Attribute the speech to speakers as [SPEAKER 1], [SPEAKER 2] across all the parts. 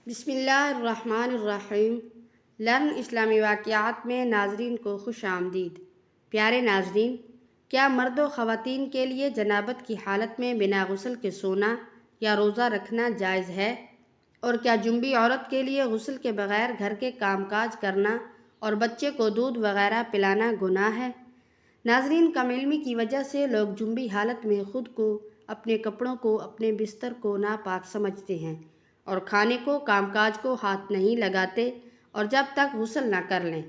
[SPEAKER 1] بسم اللہ الرحمن الرحیم۔ لرن اسلامی واقعات میں ناظرین کو خوش آمدید۔ پیارے ناظرین، کیا مرد و خواتین کے لیے جنابت کی حالت میں بنا غسل کے سونا یا روزہ رکھنا جائز ہے؟ اور کیا جنبی عورت کے لیے غسل کے بغیر گھر کے کام کاج کرنا اور بچے کو دودھ وغیرہ پلانا گناہ ہے؟ ناظرین، کم علمی کی وجہ سے لوگ جنبی حالت میں خود کو، اپنے کپڑوں کو، اپنے بستر کو ناپاک سمجھتے ہیں اور کھانے کو، کام کاج کو ہاتھ نہیں لگاتے اور جب تک غسل نہ کر لیں۔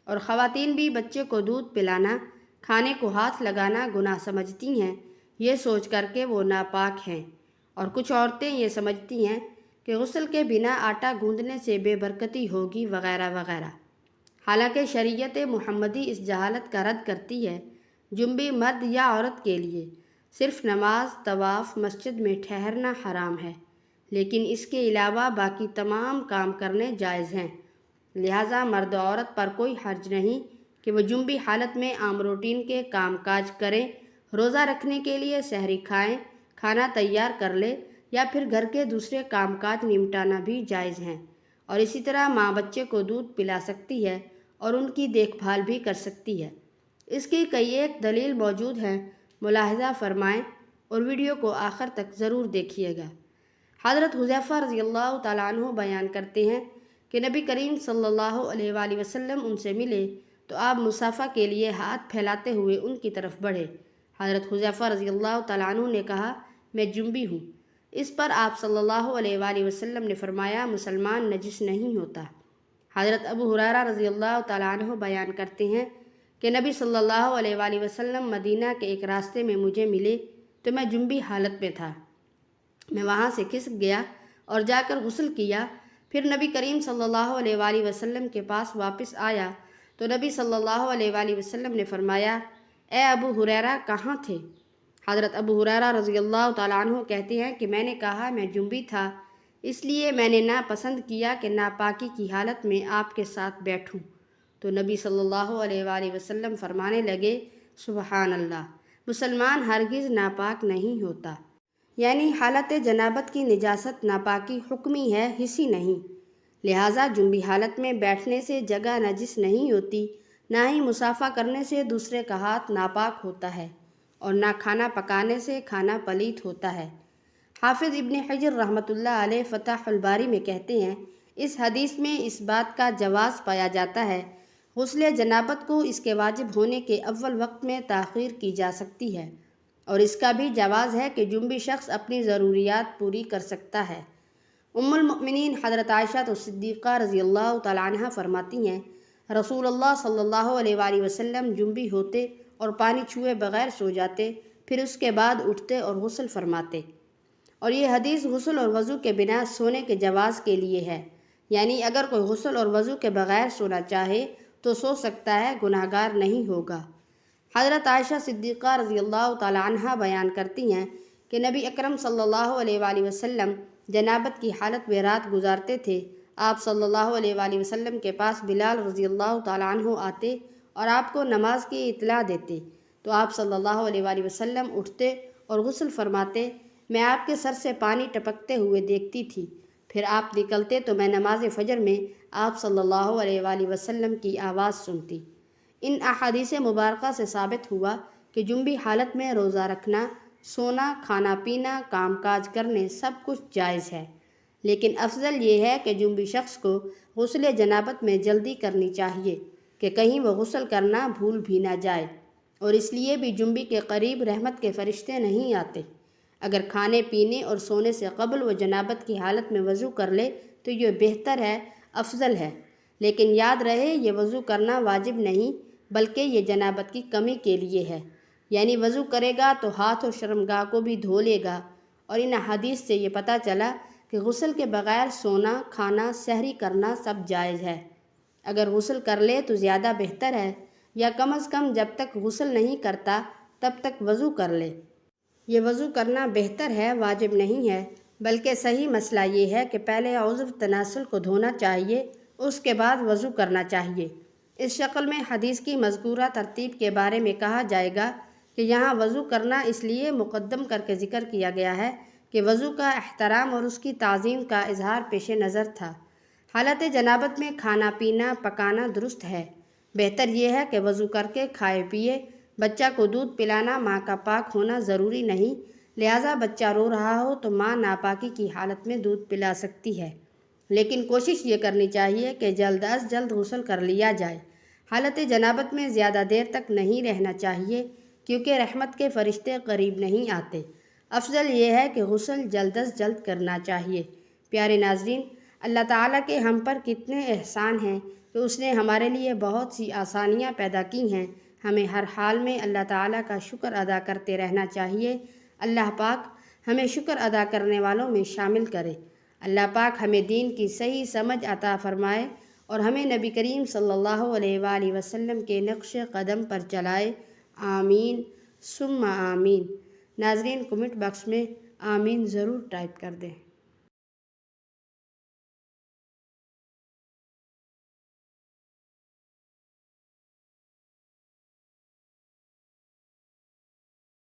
[SPEAKER 1] اور خواتین بھی بچے کو دودھ پلانا، کھانے کو ہاتھ لگانا گناہ سمجھتی ہیں، یہ سوچ کر کے وہ ناپاک ہیں۔ اور کچھ عورتیں یہ سمجھتی ہیں کہ غسل کے بنا آٹا گوندنے سے بے برکتی ہوگی وغیرہ وغیرہ۔ حالانکہ شریعت محمدی اس جہالت کا رد کرتی ہے۔ جنبی مرد یا عورت کے لیے صرف نماز، طواف، مسجد میں ٹھہرنا حرام ہے، لیکن اس کے علاوہ باقی تمام کام کرنے جائز ہیں۔ لہٰذا مرد و عورت پر کوئی حرج نہیں کہ وہ جنبی حالت میں عام روٹین کے کام کاج کریں، روزہ رکھنے کے لیے سحری کھائیں، کھانا تیار کر لے یا پھر گھر کے دوسرے کام کاج نمٹانا بھی جائز ہیں۔ اور اسی طرح ماں بچے کو دودھ پلا سکتی ہے اور ان کی دیکھ بھال بھی کر سکتی ہے۔ اس کی کئی ایک دلیل موجود ہیں، ملاحظہ فرمائیں اور ویڈیو کو آخر تک ضرور دیکھیے گا۔ حضرت حذیفہ رضی اللہ تعالیٰ عنہ بیان کرتے ہیں کہ نبی کریم صلی اللہ علیہ وآلہ وسلم ان سے ملے تو آپ مصافحہ کے لیے ہاتھ پھیلاتے ہوئے ان کی طرف بڑھے۔ حضرت حذیفہ رضی اللہ تعالیٰ عنہ نے کہا، میں جنبی ہوں۔ اس پر آپ صلی اللہ علیہ وآلہ وسلم نے فرمایا، مسلمان نجس نہیں ہوتا۔ حضرت ابو ہریرہ رضی اللہ تعالیٰ عنہ بیان کرتے ہیں کہ نبی صلی اللہ علیہ وآلہ وسلم مدینہ کے ایک راستے میں مجھے ملے تو میں جنبی حالت میں تھا۔ میں وہاں سے کھسک گیا اور جا کر غسل کیا، پھر نبی کریم صلی اللہ علیہ وآلہ وسلم کے پاس واپس آیا تو نبی صلی اللہ علیہ وآلہ وسلم نے فرمایا، اے ابو ہریرہ کہاں تھے؟ حضرت ابو ہریرہ رضی اللہ تعالیٰ عنہ کہتے ہیں کہ میں نے کہا، میں جنبی تھا، اس لیے میں نے ناپسند کیا کہ ناپاکی کی حالت میں آپ کے ساتھ بیٹھوں۔ تو نبی صلی اللہ علیہ وآلہ وسلم فرمانے لگے، سبحان اللہ، مسلمان ہرگز ناپاک نہیں ہوتا۔ یعنی حالت جنابت کی نجاست ناپاکی حکمی ہے، حسی نہیں۔ لہٰذا جنبی حالت میں بیٹھنے سے جگہ نجس نہیں ہوتی، نہ ہی مصافحہ کرنے سے دوسرے کا ہاتھ ناپاک ہوتا ہے، اور نہ کھانا پکانے سے کھانا پلیت ہوتا ہے۔ حافظ ابن حجر رحمۃ اللہ علیہ فتح الباری میں کہتے ہیں، اس حدیث میں اس بات کا جواز پایا جاتا ہے، غسل جنابت کو اس کے واجب ہونے کے اول وقت میں تاخیر کی جا سکتی ہے، اور اس کا بھی جواز ہے کہ جنبی شخص اپنی ضروریات پوری کر سکتا ہے۔ ام المؤمنین حضرت عائشہ صدیقہ رضی اللہ تعالیٰ عنہ فرماتی ہیں، رسول اللہ صلی اللہ علیہ وآلہ وسلم جنبی ہوتے اور پانی چھوئے بغیر سو جاتے، پھر اس کے بعد اٹھتے اور غسل فرماتے۔ اور یہ حدیث غسل اور وضو کے بنا سونے کے جواز کے لیے ہے، یعنی اگر کوئی غسل اور وضو کے بغیر سونا چاہے تو سو سکتا ہے، گناہ گار نہیں ہوگا۔ حضرت عائشہ صدیقہ رضی اللہ تعالیٰ عنہ بیان کرتی ہیں کہ نبی اکرم صلی اللہ علیہ وآلہ وسلم جنابت کی حالت میں رات گزارتے تھے۔ آپ صلی اللہ علیہ وآلہ وسلم کے پاس بلال رضی اللہ تعالیٰ عنہ آتے اور آپ کو نماز کی اطلاع دیتے تو آپ صلی اللہ علیہ وآلہ وسلم اٹھتے اور غسل فرماتے۔ میں آپ کے سر سے پانی ٹپکتے ہوئے دیکھتی تھی، پھر آپ نکلتے تو میں نماز فجر میں آپ صلی اللہ علیہ وآلہ وسلم کی آواز سنتی۔ ان احادیث مبارکہ سے ثابت ہوا کہ جنبی حالت میں روزہ رکھنا، سونا، کھانا پینا، کام کاج کرنے سب کچھ جائز ہے، لیکن افضل یہ ہے کہ جنبی شخص کو غسل جنابت میں جلدی کرنی چاہیے کہ کہیں وہ غسل کرنا بھول بھی نہ جائے۔ اور اس لیے بھی جنبی کے قریب رحمت کے فرشتے نہیں آتے۔ اگر کھانے پینے اور سونے سے قبل وہ جنابت کی حالت میں وضو کر لے تو یہ بہتر ہے، افضل ہے، لیکن یاد رہے یہ وضو کرنا واجب نہیں بلکہ یہ جنابت کی کمی کے لیے ہے، یعنی وضو کرے گا تو ہاتھ اور شرمگاہ کو بھی دھو لے گا۔ اور ان حدیث سے یہ پتہ چلا کہ غسل کے بغیر سونا، کھانا، سحری کرنا سب جائز ہے۔ اگر غسل کر لے تو زیادہ بہتر ہے، یا کم از کم جب تک غسل نہیں کرتا تب تک وضو کر لے۔ یہ وضو کرنا بہتر ہے، واجب نہیں ہے، بلکہ صحیح مسئلہ یہ ہے کہ پہلے عضو تناسل کو دھونا چاہیے، اس کے بعد وضو کرنا چاہیے۔ اس شکل میں حدیث کی مذکورہ ترتیب کے بارے میں کہا جائے گا کہ یہاں وضو کرنا اس لیے مقدم کر کے ذکر کیا گیا ہے کہ وضو کا احترام اور اس کی تعظیم کا اظہار پیش نظر تھا۔ حالت جنابت میں کھانا پینا پکانا درست ہے۔ بہتر یہ ہے کہ وضو کر کے کھائے پیے۔ بچہ کو دودھ پلانا ماں کا پاک ہونا ضروری نہیں، لہٰذا بچہ رو رہا ہو تو ماں ناپاکی کی حالت میں دودھ پلا سکتی ہے، لیکن کوشش یہ کرنی چاہیے کہ جلد از جلد غسل کر لیا جائے۔ حالت جنابت میں زیادہ دیر تک نہیں رہنا چاہیے کیونکہ رحمت کے فرشتے قریب نہیں آتے۔ افضل یہ ہے کہ غسل جلد از جلد کرنا چاہیے۔ پیارے ناظرین، اللہ تعالیٰ کے ہم پر کتنے احسان ہیں کہ اس نے ہمارے لیے بہت سی آسانیاں پیدا کی ہیں۔ ہمیں ہر حال میں اللہ تعالیٰ کا شکر ادا کرتے رہنا چاہیے۔ اللہ پاک ہمیں شکر ادا کرنے والوں میں شامل کرے۔ اللہ پاک ہمیں دین کی صحیح سمجھ عطا فرمائے اور ہمیں نبی کریم صلی اللہ علیہ وآلہ وسلم کے نقش قدم پر چلائے۔ آمین ثم آمین۔ ناظرین، کمنٹ باکس میں آمین ضرور ٹائپ کر دیں۔